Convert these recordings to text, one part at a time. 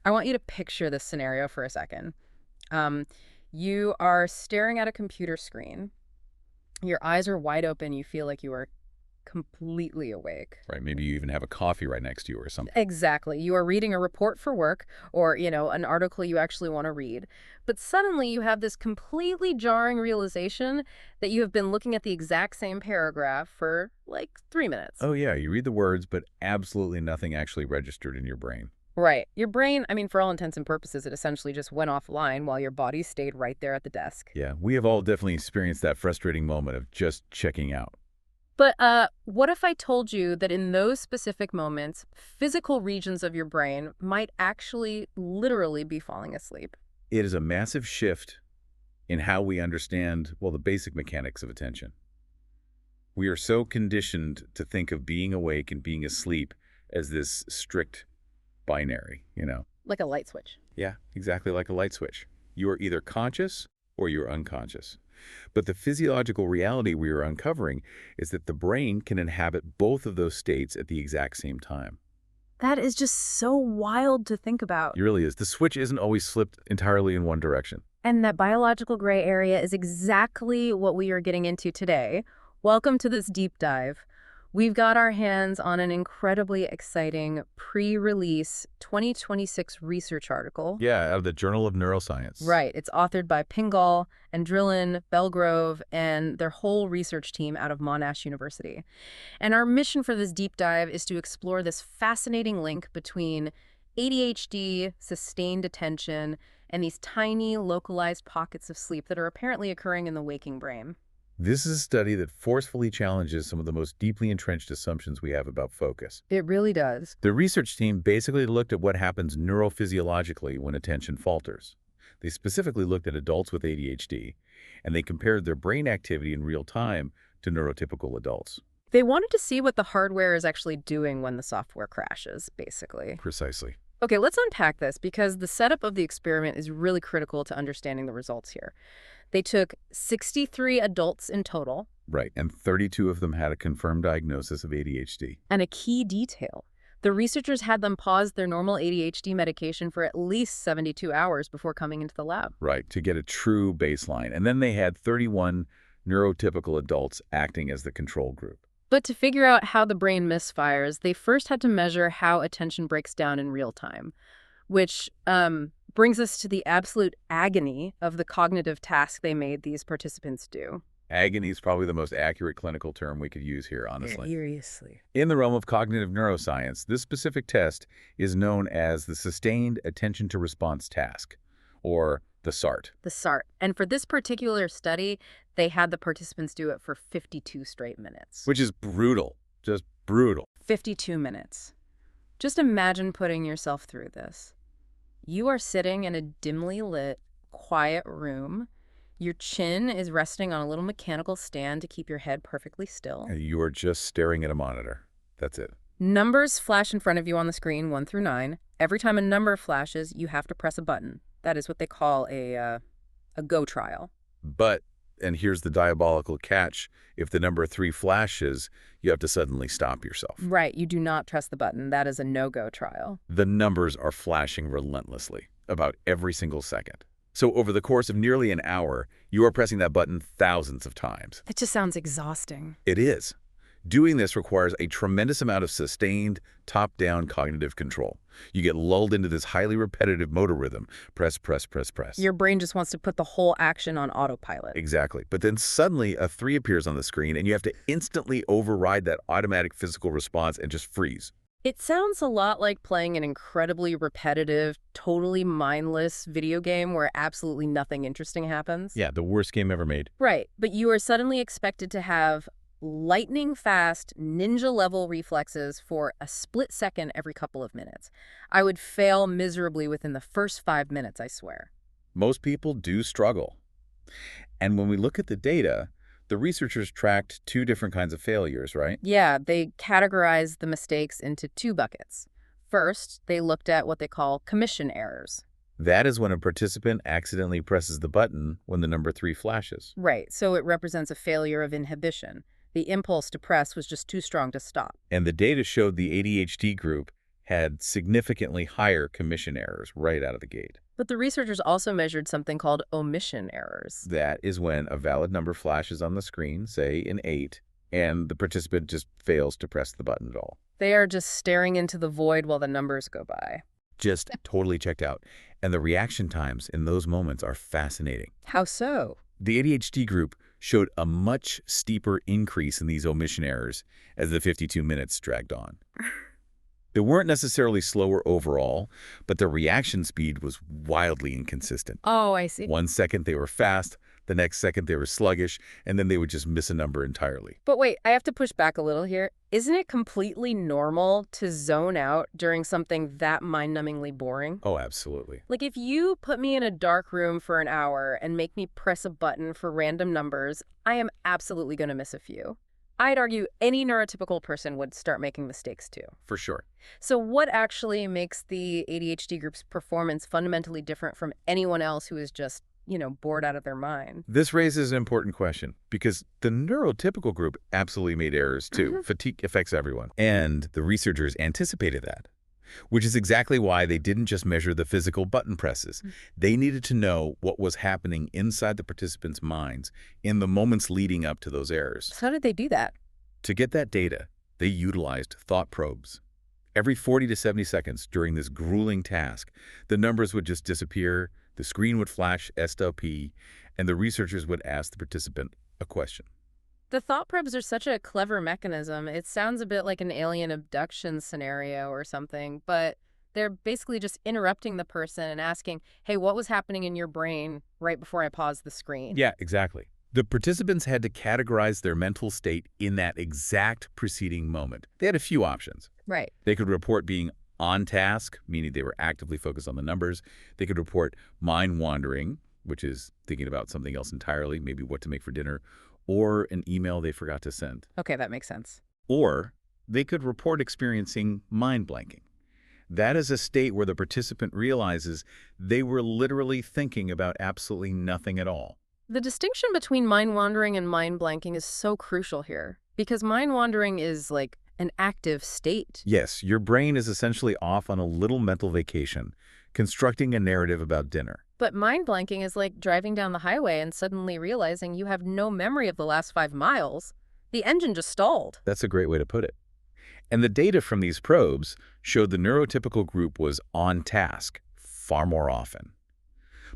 I want you to picture this scenario for a second. Um, you are staring at a computer screen. Your eyes are wide open. You feel like you are completely awake. Right, maybe you even have a coffee right next to you or something. Exactly. You are reading a report for work or, an article you actually want to read. But suddenly you have this completely jarring realization that you have been looking at the exact same paragraph for like 3 minutes. Oh yeah, you read the words, but absolutely nothing actually registered in your brain. Right. Your brain, for all intents and purposes, it essentially just went offline while your body stayed right there at the desk. Yeah, we have all definitely experienced that frustrating moment of just checking out. But what if I told you that in those specific moments, physical regions of your brain might actually literally be falling asleep? It is a massive shift in how we understand, well, the basic mechanics of attention. We are so conditioned to think of being awake and being asleep as this strict binary. Like a light switch. Yeah, exactly like a light switch. You are either conscious or you're unconscious. But the physiological reality we are uncovering is that the brain can inhabit both of those states at the exact same time. That is just so wild to think about. It really is. The switch isn't always flipped entirely in one direction. And that biological gray area is exactly what we are getting into today. Welcome to this deep dive. We've got our hands on an incredibly exciting pre-release 2026 research article. Yeah, out of the Journal of Neuroscience. Right. It's authored by Pinggal, Andrillon, Bellgrove, and their whole research team out of Monash University. And our mission for this deep dive is to explore this fascinating link between ADHD, sustained attention, and these tiny, localized pockets of sleep that are apparently occurring in the waking brain. This is a study that forcefully challenges some of the most deeply entrenched assumptions we have about focus. It really does. The research team basically looked at what happens neurophysiologically when attention falters. They specifically looked at adults with ADHD, and they compared their brain activity in real time to neurotypical adults. They wanted to see what the hardware is actually doing when the software crashes, basically. Precisely. Okay, let's unpack this because the setup of the experiment is really critical to understanding the results here. They took 63 adults in total. Right, and 32 of them had a confirmed diagnosis of ADHD. And a key detail, the researchers had them pause their normal ADHD medication for at least 72 hours before coming into the lab. Right, to get a true baseline. And then they had 31 neurotypical adults acting as the control group. But to figure out how the brain misfires, they first had to measure how attention breaks down in real time, which brings us to the absolute agony of the cognitive task they made these participants do. Agony is probably the most accurate clinical term we could use here, honestly. Seriously. In the realm of cognitive neuroscience, this specific test is known as the Sustained Attention to Response Task, or the SART. The SART. And for this particular study, they had the participants do it for 52 straight minutes. Which is brutal. Just brutal. 52 minutes. Just imagine putting yourself through this. You are sitting in a dimly lit, quiet room. Your chin is resting on a little mechanical stand to keep your head perfectly still. And you are just staring at a monitor. That's it. Numbers flash in front of you on the screen, 1 through 9. Every time a number flashes, you have to press a button. That is what they call a go trial. But, and here's the diabolical catch, if the number 3 flashes, you have to suddenly stop yourself. Right, you do not press the button. That is a no-go trial. The numbers are flashing relentlessly, about every single second. So over the course of nearly an hour, you are pressing that button thousands of times. That just sounds exhausting. It is. Doing this requires a tremendous amount of sustained, top-down cognitive control. You get lulled into this highly repetitive motor rhythm. Press, press, press, press. Your brain just wants to put the whole action on autopilot. Exactly. But then suddenly a 3 appears on the screen, and you have to instantly override that automatic physical response and just freeze. It sounds a lot like playing an incredibly repetitive, totally mindless video game where absolutely nothing interesting happens. Yeah, the worst game ever made. Right, but you are suddenly expected to have lightning-fast, ninja-level reflexes for a split second every couple of minutes. I would fail miserably within the first 5 minutes, I swear. Most people do struggle. And when we look at the data, the researchers tracked 2 different kinds of failures, right? Yeah, they categorized the mistakes into 2 buckets. First, they looked at what they call commission errors. That is when a participant accidentally presses the button when the number 3 flashes. Right, so it represents a failure of inhibition. The impulse to press was just too strong to stop. And the data showed the ADHD group had significantly higher commission errors right out of the gate. But the researchers also measured something called omission errors. That is when a valid number flashes on the screen, say an 8, and the participant just fails to press the button at all. They are just staring into the void while the numbers go by. Just totally checked out. And the reaction times in those moments are fascinating. How so? The ADHD group showed a much steeper increase in these omission errors as the 52 minutes dragged on. They weren't necessarily slower overall, but their reaction speed was wildly inconsistent. Oh, I see. 1 second they were fast, the next second they were sluggish, and then they would just miss a number entirely. But wait, I have to push back a little here. Isn't it completely normal to zone out during something that mind-numbingly boring? Oh, absolutely. Like if you put me in a dark room for an hour and make me press a button for random numbers, I am absolutely going to miss a few. I'd argue any neurotypical person would start making mistakes too. For sure. So what actually makes the ADHD group's performance fundamentally different from anyone else who is just, bored out of their mind? This raises an important question because the neurotypical group absolutely made errors too. Mm-hmm. Fatigue affects everyone. And the researchers anticipated that, which is exactly why they didn't just measure the physical button presses. They needed to know what was happening inside the participants' minds in the moments leading up to those errors. So how did they do that? To get that data, they utilized thought probes. Every 40 to 70 seconds during this grueling task, the numbers would just disappear, the screen would flash SOP, and the researchers would ask the participant a question. The thought probes are such a clever mechanism. It sounds a bit like an alien abduction scenario or something, but they're basically just interrupting the person and asking, hey, what was happening in your brain right before I paused the screen? Yeah, exactly. The participants had to categorize their mental state in that exact preceding moment. They had a few options. Right. They could report being on task, meaning they were actively focused on the numbers. They could report mind wandering, which is thinking about something else entirely, maybe what to make for dinner, or an email they forgot to send. Okay, that makes sense. Or they could report experiencing mind blanking. That is a state where the participant realizes they were literally thinking about absolutely nothing at all. The distinction between mind wandering and mind blanking is so crucial here, because mind wandering is like an active state. Yes, your brain is essentially off on a little mental vacation, constructing a narrative about dinner. But mind blanking is like driving down the highway and suddenly realizing you have no memory of the last 5 miles. The engine just stalled. That's a great way to put it. And the data from these probes showed the neurotypical group was on task far more often.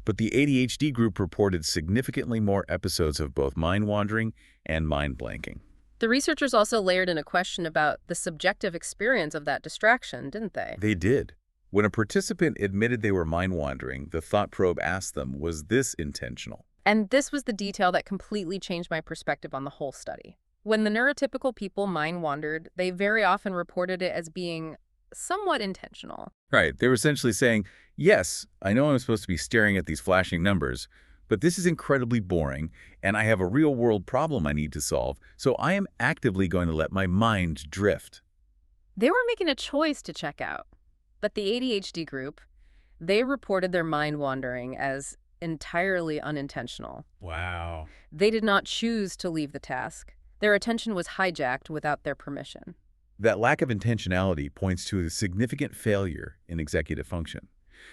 But the ADHD group reported significantly more episodes of both mind wandering and mind blanking. The researchers also layered in a question about the subjective experience of that distraction, didn't they? They did. When a participant admitted they were mind wandering, the thought probe asked them, was this intentional? And this was the detail that completely changed my perspective on the whole study. When the neurotypical people mind wandered, they very often reported it as being somewhat intentional. Right. They were essentially saying, yes, I know I'm supposed to be staring at these flashing numbers, but this is incredibly boring, and I have a real-world problem I need to solve, so I am actively going to let my mind drift. They were making a choice to check out. But the ADHD group, they reported their mind wandering as entirely unintentional. Wow. They did not choose to leave the task. Their attention was hijacked without their permission. That lack of intentionality points to a significant failure in executive function,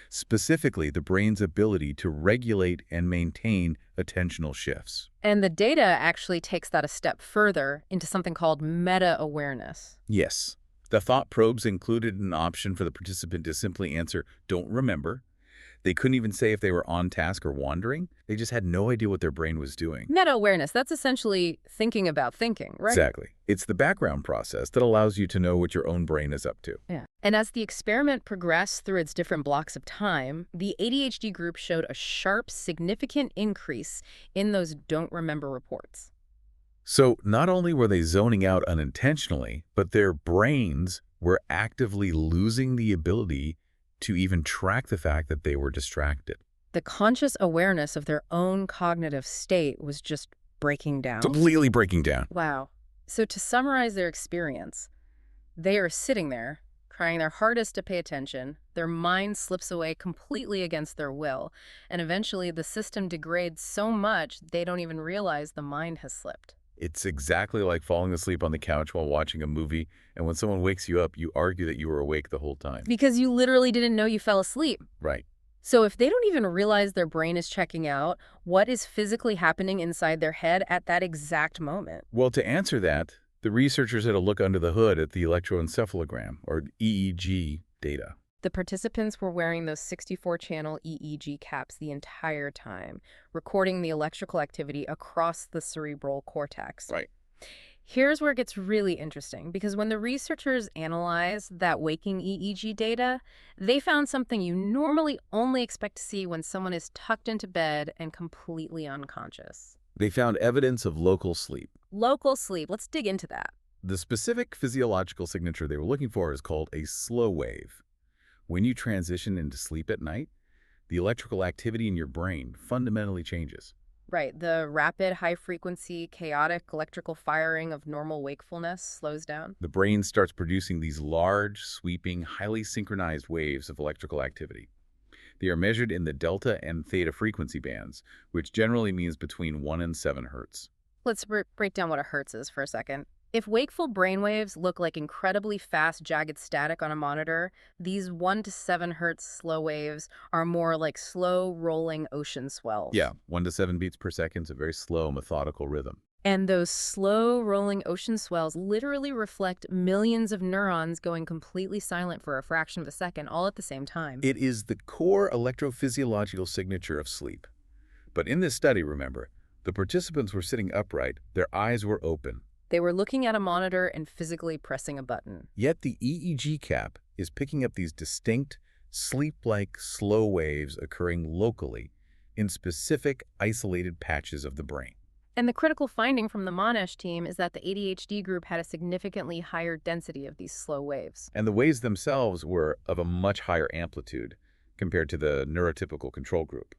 specifically the brain's ability to regulate and maintain attentional shifts. And the data actually takes that a step further into something called meta-awareness. Yes. The thought probes included an option for the participant to simply answer, don't remember. They couldn't even say if they were on task or wandering. They just had no idea what their brain was doing. Meta-awareness, that's essentially thinking about thinking, right? Exactly. It's the background process that allows you to know what your own brain is up to. Yeah. And as the experiment progressed through its different blocks of time, the ADHD group showed a sharp, significant increase in those don't remember reports. So not only were they zoning out unintentionally, but their brains were actively losing the ability to even track the fact that they were distracted. The conscious awareness of their own cognitive state was just breaking down. Completely breaking down. Wow. So to summarize their experience, they are sitting there, trying their hardest to pay attention, their mind slips away completely against their will, and eventually the system degrades so much they don't even realize the mind has slipped. It's exactly like falling asleep on the couch while watching a movie, and when someone wakes you up, you argue that you were awake the whole time. Because you literally didn't know you fell asleep. Right. So if they don't even realize their brain is checking out, what is physically happening inside their head at that exact moment? Well, to answer that, the researchers had a look under the hood at the electroencephalogram, or EEG, data. The participants were wearing those 64-channel EEG caps the entire time, recording the electrical activity across the cerebral cortex. Right. Here's where it gets really interesting, because when the researchers analyzed that waking EEG data, they found something you normally only expect to see when someone is tucked into bed and completely unconscious. They found evidence of local sleep. Local sleep. Let's dig into that. The specific physiological signature they were looking for is called a slow wave. When you transition into sleep at night, the electrical activity in your brain fundamentally changes. Right. The rapid, high-frequency, chaotic electrical firing of normal wakefulness slows down. The brain starts producing these large, sweeping, highly synchronized waves of electrical activity. They are measured in the delta and theta frequency bands, which generally means between 1 and 7 hertz. Let's break down what a hertz is for a second. If wakeful brainwaves look like incredibly fast, jagged static on a monitor, these 1 to 7 hertz slow waves are more like slow, rolling ocean swells. Yeah, 1 to 7 beats per second is a very slow, methodical rhythm. And those slow, rolling ocean swells literally reflect millions of neurons going completely silent for a fraction of a second, all at the same time. It is the core electrophysiological signature of sleep. But in this study, remember, the participants were sitting upright, their eyes were open. They were looking at a monitor and physically pressing a button. Yet the EEG cap is picking up these distinct, sleep-like slow waves occurring locally in specific, isolated patches of the brain. And the critical finding from the Monash team is that the ADHD group had a significantly higher density of these slow waves. And the waves themselves were of a much higher amplitude compared to the neurotypical control group.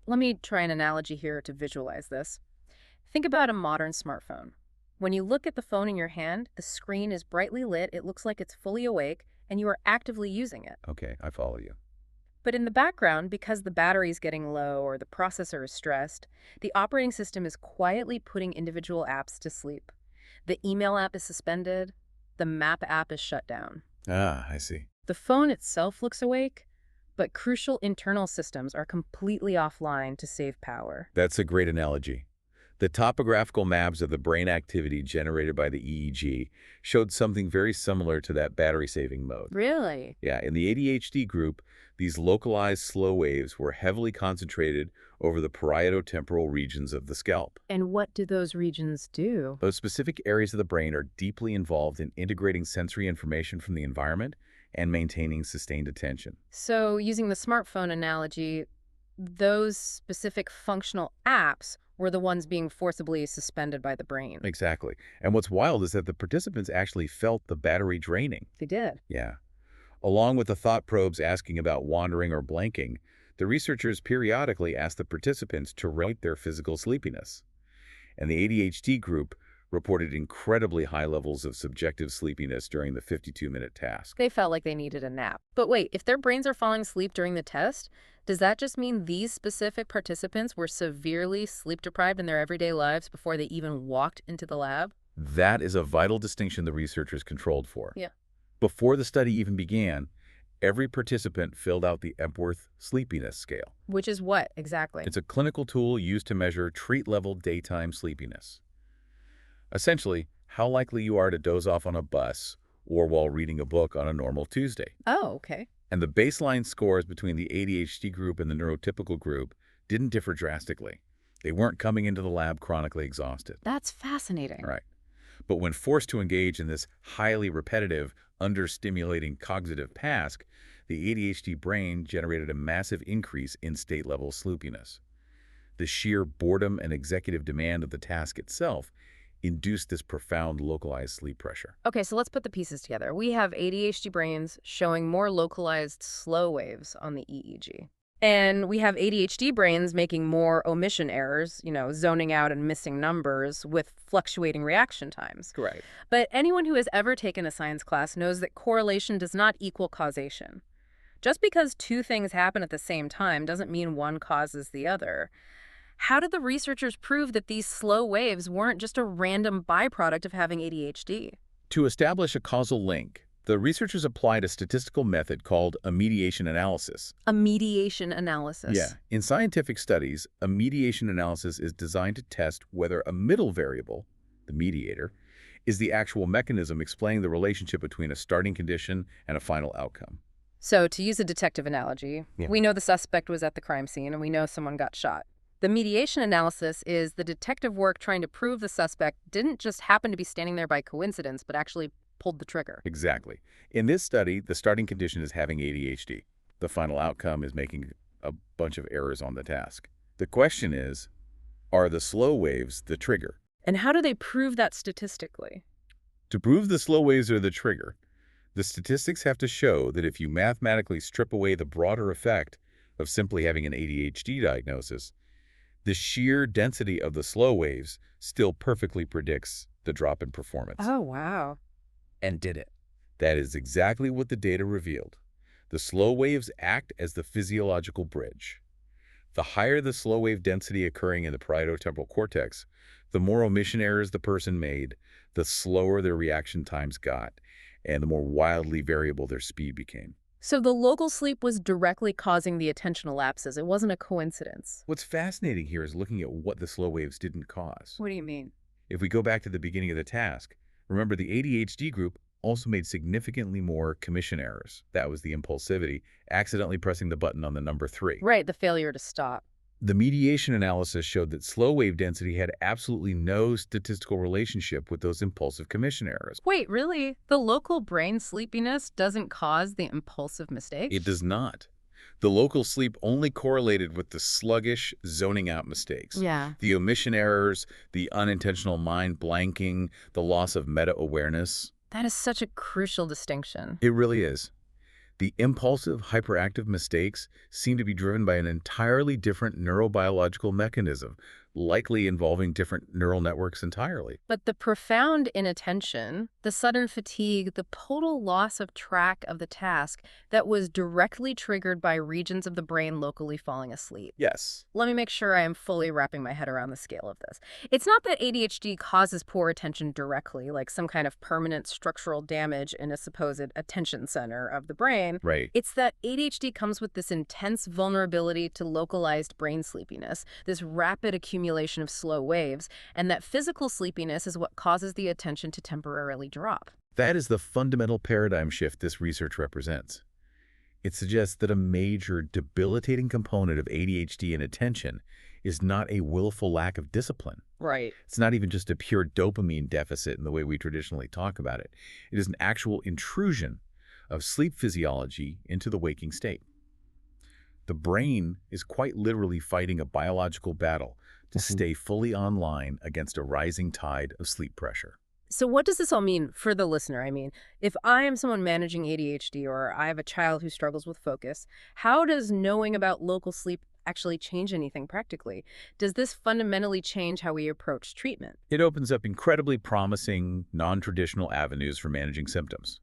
Let me try an analogy here to visualize this. Think about a modern smartphone. When you look at the phone in your hand, the screen is brightly lit, it looks like it's fully awake, and you are actively using it. Okay, I follow you. But in the background, because the battery is getting low or the processor is stressed, the operating system is quietly putting individual apps to sleep. The email app is suspended, the map app is shut down. Ah, I see. The phone itself looks awake, but crucial internal systems are completely offline to save power. That's a great analogy. The topographical maps of the brain activity generated by the EEG showed something very similar to that battery-saving mode. Really? Yeah, in the ADHD group, these localized slow waves were heavily concentrated over the parietotemporal regions of the scalp. And what do those regions do? Those specific areas of the brain are deeply involved in integrating sensory information from the environment and maintaining sustained attention. So, using the smartphone analogy, those specific functional apps were the ones being forcibly suspended by the brain. Exactly. And what's wild is that the participants actually felt the battery draining. They did. Yeah. Along with the thought probes asking about wandering or blanking, the researchers periodically asked the participants to rate their physical sleepiness. And the ADHD group reported incredibly high levels of subjective sleepiness during the 52-minute task. They felt like they needed a nap. But wait, if their brains are falling asleep during the test, does that just mean these specific participants were severely sleep-deprived in their everyday lives before they even walked into the lab? That is a vital distinction the researchers controlled for. Yeah. Before the study even began, every participant filled out the Epworth Sleepiness Scale. Which is what, exactly? It's a clinical tool used to measure treat-level daytime sleepiness. Essentially, how likely you are to doze off on a bus or while reading a book on a normal Tuesday. Oh, okay. And the baseline scores between the ADHD group and the neurotypical group didn't differ drastically. They weren't coming into the lab chronically exhausted. That's fascinating. Right. But when forced to engage in this highly repetitive, understimulating cognitive task, the ADHD brain generated a massive increase in state-level sleepiness. The sheer boredom and executive demand of the task itself induced this profound localized sleep pressure. Okay, so let's put the pieces together. We have ADHD brains showing more localized slow waves on the EEG. And we have ADHD brains making more omission errors, zoning out and missing numbers with fluctuating reaction times. Correct. But anyone who has ever taken a science class knows that correlation does not equal causation. Just because two things happen at the same time doesn't mean one causes the other. How did the researchers prove that these slow waves weren't just a random byproduct of having ADHD? To establish a causal link, the researchers applied a statistical method called a mediation analysis. A mediation Yeah, analysis. in scientific studies, a mediation analysis is designed to test whether a middle variable, the mediator, is the actual mechanism explaining the relationship between a starting condition and a final outcome. So, to use a detective analogy, Yeah. we know the suspect was at the crime scene and we know someone got shot. The mediation analysis is the detective work trying to prove the suspect didn't just happen to be standing there by coincidence, but actually pulled the trigger. Exactly. In this study, the starting condition is having ADHD. The final outcome is making a bunch of errors on the task. The question is, are the slow waves the trigger? And how do they prove that statistically? To prove the slow waves are the trigger, the statistics have to show that if you mathematically strip away the broader effect of simply having an ADHD diagnosis, the sheer density of the slow waves still perfectly predicts the drop in performance. Oh, wow. And did it. That is exactly what the data revealed. The slow waves act as the physiological bridge. The higher the slow wave density occurring in the parieto-temporal cortex, the more omission errors the person made, the slower their reaction times got, and the more wildly variable their speed became. So the local sleep was directly causing the attentional lapses. It wasn't a coincidence. What's fascinating here is looking at what the slow waves didn't cause. What do you mean? If we go back to the beginning of the task, remember the ADHD group also made significantly more commission errors. That was the impulsivity, accidentally pressing the button on the number 3. Right, the failure to stop. The mediation analysis showed that slow wave density had absolutely no statistical relationship with those impulsive commission errors. Wait, really? The local brain sleepiness doesn't cause the impulsive mistakes? It does not. The local sleep only correlated with the sluggish zoning out mistakes. Yeah. The omission errors, the unintentional mind blanking, the loss of meta-awareness. That is such a crucial distinction. It really is. The impulsive, hyperactive mistakes seem to be driven by an entirely different neurobiological mechanism, likely involving different neural networks entirely. But the profound inattention, the sudden fatigue, the total loss of track of the task that was directly triggered by regions of the brain locally falling asleep. Yes. Let me make sure I am fully wrapping my head around the scale of this. It's not that ADHD causes poor attention directly, like some kind of permanent structural damage in a supposed attention center of the brain. Right. It's that ADHD comes with this intense vulnerability to localized brain sleepiness, this rapid accumulation of slow waves, and that physical sleepiness is what causes the attention to temporarily drop. That is the fundamental paradigm shift this research represents. It suggests that a major debilitating component of ADHD and attention is not a willful lack of discipline. Right. It's not even just a pure dopamine deficit in the way we traditionally talk about it. It is an actual intrusion of sleep physiology into the waking state. The brain is quite literally fighting a biological battle to stay fully online against a rising tide of sleep pressure. So what does this all mean for the listener? I mean, if I am someone managing ADHD or I have a child who struggles with focus, how does knowing about local sleep actually change anything practically? Does this fundamentally change how we approach treatment? It opens up incredibly promising, non-traditional avenues for managing symptoms.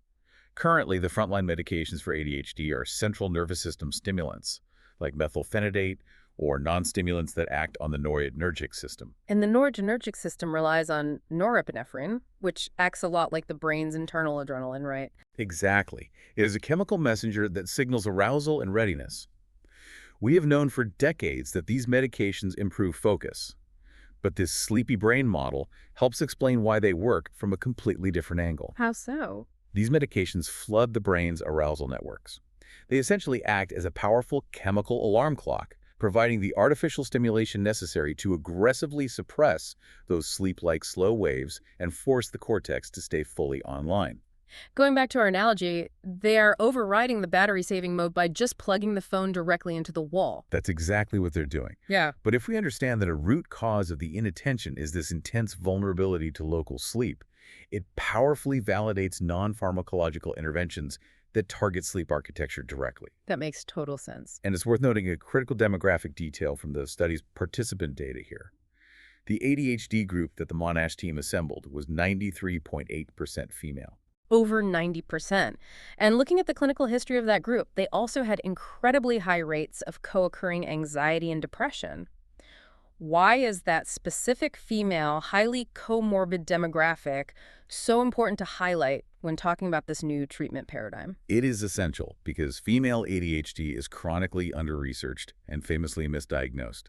Currently, the frontline medications for ADHD are central nervous system stimulants, like methylphenidate, or non-stimulants that act on the noradrenergic system. And the noradrenergic system relies on norepinephrine, which acts a lot like the brain's internal adrenaline, right? Exactly. It is a chemical messenger that signals arousal and readiness. We have known for decades that these medications improve focus, but this sleepy brain model helps explain why they work from a completely different angle. How so? These medications flood the brain's arousal networks. They essentially act as a powerful chemical alarm clock, providing the artificial stimulation necessary to aggressively suppress those sleep-like slow waves and force the cortex to stay fully online. Going back to our analogy, they are overriding the battery-saving mode by just plugging the phone directly into the wall. That's exactly what they're doing. Yeah. But if we understand that a root cause of the inattention is this intense vulnerability to local sleep, it powerfully validates non-pharmacological interventions that target sleep architecture directly. That makes total sense. And it's worth noting a critical demographic detail from the study's participant data here. The ADHD group that the Monash team assembled was 93.8% female. Over 90%. And looking at the clinical history of that group, they also had incredibly high rates of co-occurring anxiety and depression. Why is that specific female, highly comorbid demographic so important to highlight when talking about this new treatment paradigm? It is essential because female ADHD is chronically under-researched and famously misdiagnosed.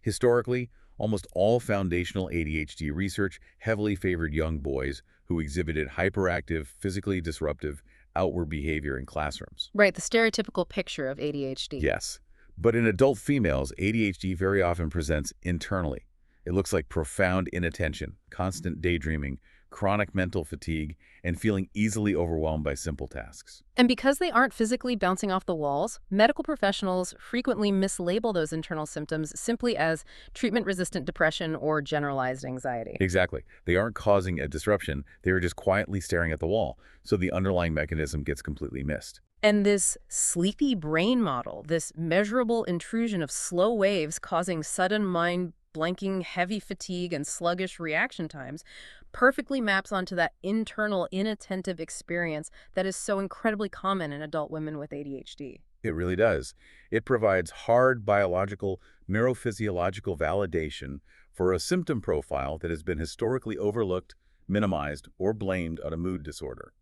Historically, almost all foundational ADHD research heavily favored young boys who exhibited hyperactive, physically disruptive, outward behavior in classrooms. Right, the stereotypical picture of ADHD. Yes, but in adult females, ADHD very often presents internally. It looks like profound inattention, constant daydreaming, chronic mental fatigue, and feeling easily overwhelmed by simple tasks. And because they aren't physically bouncing off the walls, medical professionals frequently mislabel those internal symptoms simply as treatment-resistant depression or generalized anxiety. Exactly. They aren't causing a disruption. They are just quietly staring at the wall, so the underlying mechanism gets completely missed. And this sleepy brain model, this measurable intrusion of slow waves causing sudden mind-blanking, heavy fatigue, and sluggish reaction times, perfectly maps onto that internal inattentive experience that is so incredibly common in adult women with ADHD. It really does. It provides hard biological, neurophysiological validation for a symptom profile that has been historically overlooked, minimized, or blamed on a mood disorder.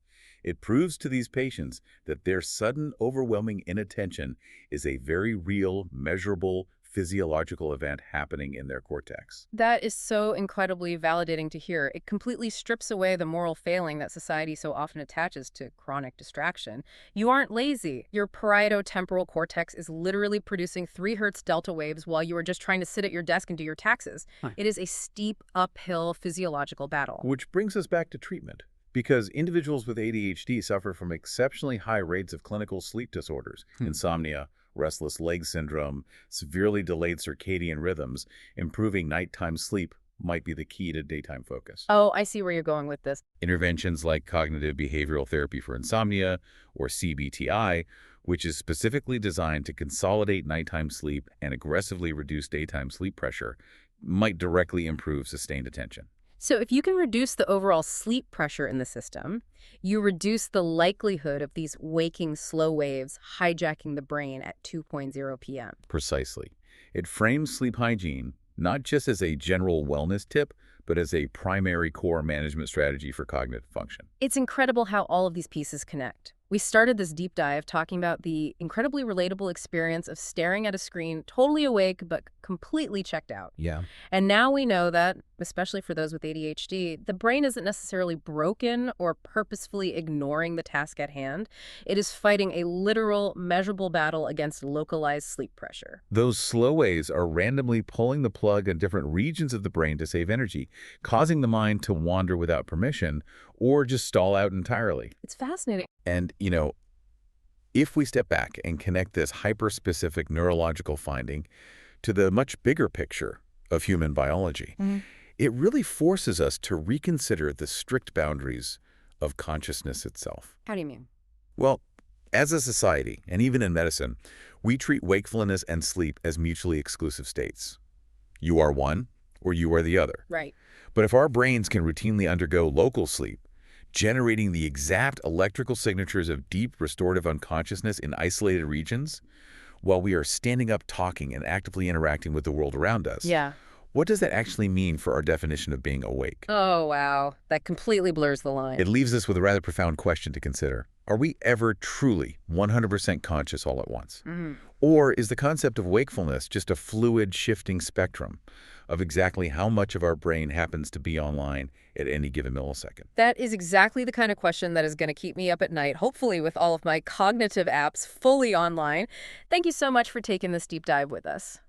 It proves to these patients that their sudden, overwhelming inattention is a very real, measurable, physiological event happening in their cortex. That is so incredibly validating to hear. It completely strips away the moral failing that society so often attaches to chronic distraction. You aren't lazy. Your parieto-temporal cortex is literally producing 3 Hz delta waves while you are just trying to sit at your desk and do your taxes. Huh. It is a steep uphill physiological battle. Which brings us back to treatment. Because individuals with ADHD suffer from exceptionally high rates of clinical sleep disorders, insomnia, restless leg syndrome, severely delayed circadian rhythms. Improving nighttime sleep might be the key to daytime focus. Oh, I see where you're going with this. Interventions like cognitive behavioral therapy for insomnia, or CBTI, which is specifically designed to consolidate nighttime sleep and aggressively reduce daytime sleep pressure, might directly improve sustained attention. So if you can reduce the overall sleep pressure in the system, you reduce the likelihood of these waking slow waves hijacking the brain at 2:00 p.m. Precisely. It frames sleep hygiene not just as a general wellness tip, but as a primary core management strategy for cognitive function. It's incredible how all of these pieces connect. We started this deep dive talking about the incredibly relatable experience of staring at a screen, totally awake but completely checked out. Yeah. And now we know that, especially for those with ADHD, the brain isn't necessarily broken or purposefully ignoring the task at hand. It is fighting a literal, measurable battle against localized sleep pressure. Those slow waves are randomly pulling the plug in different regions of the brain to save energy, causing the mind to wander without permission or just stall out entirely. It's fascinating. And, if we step back and connect this hyper-specific neurological finding to the much bigger picture of human biology, it really forces us to reconsider the strict boundaries of consciousness itself. How do you mean? Well, as a society, and even in medicine, we treat wakefulness and sleep as mutually exclusive states. You are one, or you are the other. Right. But if our brains can routinely undergo local sleep, generating the exact electrical signatures of deep restorative unconsciousness in isolated regions, while we are standing up talking and actively interacting with the world around us, Yeah. what does that actually mean for our definition of being awake? Oh, wow. That completely blurs the line. It leaves us with a rather profound question to consider. Are we ever truly 100% conscious all at once? Or is the concept of wakefulness just a fluid, shifting spectrum of exactly how much of our brain happens to be online at any given millisecond? That is exactly the kind of question that is going to keep me up at night, hopefully with all of my cognitive apps fully online. Thank you so much for taking this deep dive with us.